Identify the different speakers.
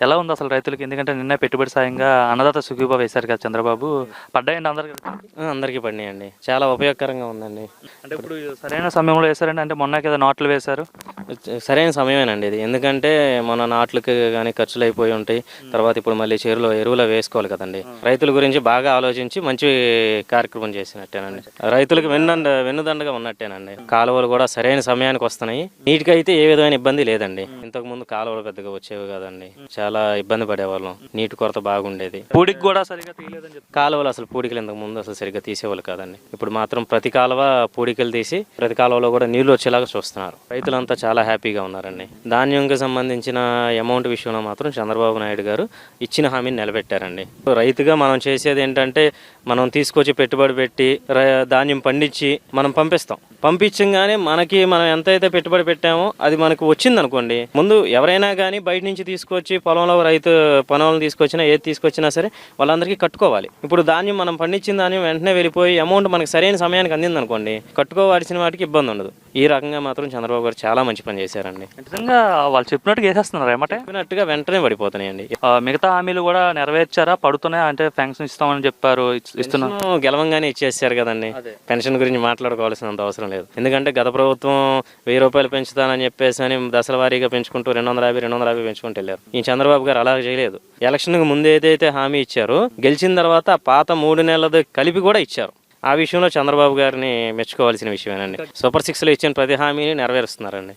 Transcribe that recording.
Speaker 1: ఎలా ఉంది అసలు రైతులకి? ఎందుకంటే నిన్నే పెట్టుబడి సాయంగా అన్నదాత సుఖీభవ వేశారు కదా చంద్రబాబు. పడ్డాయండి అందరికి?
Speaker 2: అందరికీ పడినాయండి. చాలా ఉపయోగకరంగా ఉందండి.
Speaker 1: అంటే ఇప్పుడు సరైన సమయంలో వేశారండి? అంటే మొన్న కదా నాట్లు వేశారు.
Speaker 2: సరైన సమయమేనండి ఇది. ఎందుకంటే మన నాట్లకి కానీ ఖర్చులు అయిపోయి ఉంటాయి. తర్వాత ఇప్పుడు మళ్ళీ చెరువులో ఎరువులు వేసుకోవాలి కదండి. రైతుల గురించి బాగా ఆలోచించి మంచి కార్యక్రమం చేసినట్టేనండి. రైతులకు వెన్నుదండగా ఉన్నట్టేనండి. కాలువలు కూడా సరైన సమయానికి వస్తున్నాయి. నీటికి అయితే ఏ విధమైన ఇబ్బంది లేదండి. ఇంతకు ముందు కాలువలు పెద్దగా వచ్చేవి కదండి. చాలా ఇబ్బంది పడేవాళ్ళం. నీటి కొరత బాగుండేది.
Speaker 1: పూడికి కూడా సరిగా తీయలేదని చెప్పి
Speaker 2: కాలువలు అసలు పూడికలు ఇంతకు ముందు అసలు సరిగ్గా తీసేవాళ్ళు కాదండి. ఇప్పుడు మాత్రం ప్రతి కాలువ పూడికలు తీసి ప్రతి కాలువలో కూడా నీళ్లు వచ్చేలాగా చూస్తున్నారు. రైతులంతా చాలా హ్యాపీగా ఉన్నారండి. ధాన్యంకి సంబంధించిన అమౌంట్ విషయంలో మాత్రం చంద్రబాబు నాయుడు గారు ఇచ్చిన హామీని నిలబెట్టారండి. రైతుగా మనం చేసేది ఏంటంటే మనం తీసుకొచ్చి పెట్టుబడి పెట్టి ధాన్యం పండించి మనం పంపించగానే మనం ఎంతైతే పెట్టుబడి పెట్టామో అది మనకు వచ్చింది అనుకోండి. ముందు ఎవరైనా కానీ బయట నుంచి తీసుకొచ్చి పొలంలో పొలంలో తీసుకొచ్చినా ఏది తీసుకొచ్చినా సరే వాళ్ళందరికీ కట్టుకోవాలి. ఇప్పుడు ధాన్యం మనం పండించిన ధాన్యం వెంటనే వెళ్ళిపోయి అమౌంట్ మనకు సరైన సమయానికి అందింది అనుకోండి, కట్టుకోవాల్సిన వాటికి ఇబ్బంది ఉండదు. ఈ రకంగా మాత్రం చంద్రబాబు గారు చాలా మంచి పని చేశారండి.
Speaker 1: నిజంగా వాళ్ళు చెప్పినట్టుగా వేసేస్తున్నారు ఏమంటే?
Speaker 2: చెప్పినట్టుగా వెంటనే పడిపోతున్నాయండి.
Speaker 1: మిగతా హామీలు కూడా నెరవేర్చారా? పడుతున్నాయి అంటే పెన్షన్ ఇస్తామని చెప్పారు, ఇస్తున్నా
Speaker 2: గెలవంగానే ఇచ్చేసారు కదండి. పెన్షన్ గురించి మాట్లాడుకోవాల్సినంత అవసరం లేదు. ఎందుకంటే గత ప్రభుత్వం 1000 రూపాయలు పెంచుతానని చెప్పేసి అని దశల వారీగా పెంచుకుంటూ 250 పెంచుకుంటూ వెళ్ళారు. ఈ చంద్రబాబు గారు అలా చేయలేదు. ఎలక్షన్కి ముందు ఏదైతే హామీ ఇచ్చారో గెలిచిన తర్వాత పాత 3 నెలలది కలిపి కూడా ఇచ్చారు. ఆ విషయంలో చంద్రబాబు గారిని మెచ్చుకోవాల్సిన విషయమేనండి. సూపర్ 6లో ఇచ్చిన ప్రతి హామీని నెరవేరుస్తున్నారండి.